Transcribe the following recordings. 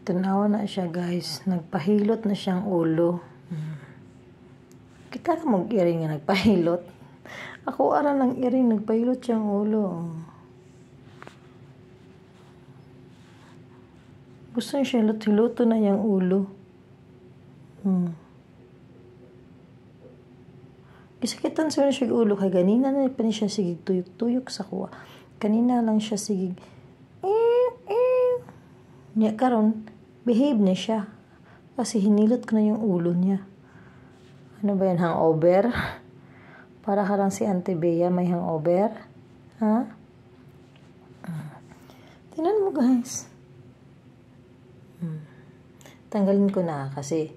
Tanawa na siya, guys. Nagpahilot na siyang ulo. Kita ka mag-iring nga nagpahilot. Ako ara ng iring, nagpahilot siyang ulo. Gusto niya siya hilot-hiloto na yung ulo. Gisakitan siya siya ulo. Kaya ganina na pa niya sigig tuyok-tuyok sa kuwa. Kanina lang siya sigig niya karon behave na siya. Kasi hinilot ko na yung ulo niya. Ano ba yan? Hangover? Para ka lang si Auntie Bea may hangover? Ha? Tingnan mo, guys. Tanggalin ko na kasi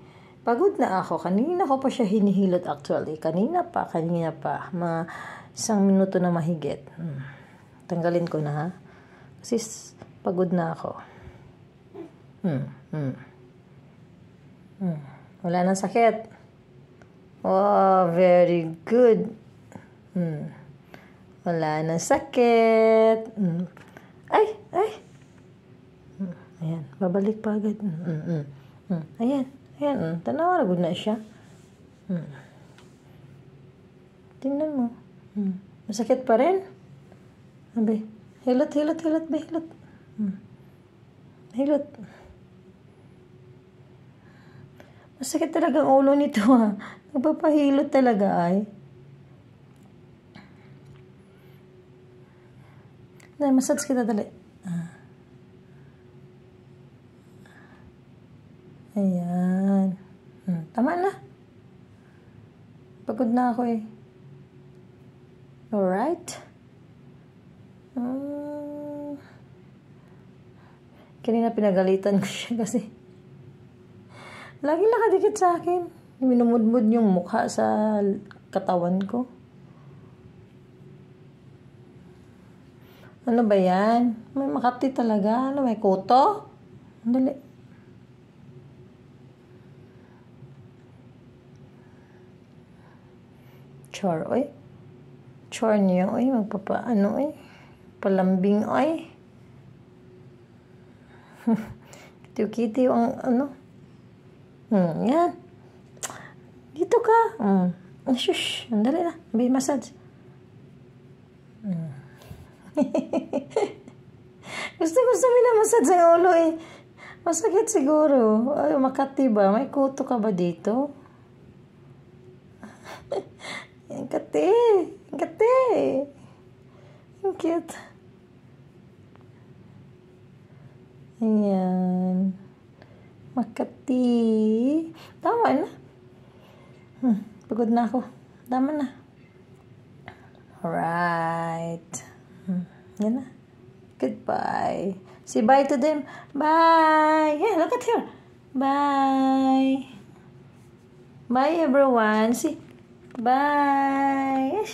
pagod na ako. Kanina ko pa siya hinihilot actually. Kanina pa. Isang minuto na mahigit. Tanggalin ko na, ha? Kasi pagod na ako. Wala nang sakit. Oh, very good. Wala nang sakit. Ay. Ayan, babalik pa agad. Ayan. Tanawa na good na siya. Tingnan mo. Masakit pa rin? Abe, hilot, ba, hilot. Hilot. Masakit talaga ang ulo nito, ha. Nagpapahilot talaga, ay. Massage kita dali. Ayan. Tama na. Pagod na ako, eh. Alright. Kanina pinagalitan ko siya kasi lagi nakadikit sa akin. Minumudmud yung mukha sa katawan ko. Ano ba yan? May Makati talaga. Ano, may kuto? Dali. Chor, oy. Chor niyo, oy. Magpapaano, oy. Palambing, oy. Kitiw-kitiw ang ano. Yan. Dito ka. Shush. Andali na. May massage. Gusto minamassage ang ulo, eh. Masakit siguro. Ay, Makati ba? May kuto ka ba dito? Ang kati. Ang cute. Ayan. Makati. Tama na. Pagod na ako. Tama na. Alright. Yan na. Goodbye. Say bye to them. Bye. Yeah, look at her. Bye. Bye, everyone. See. Bye.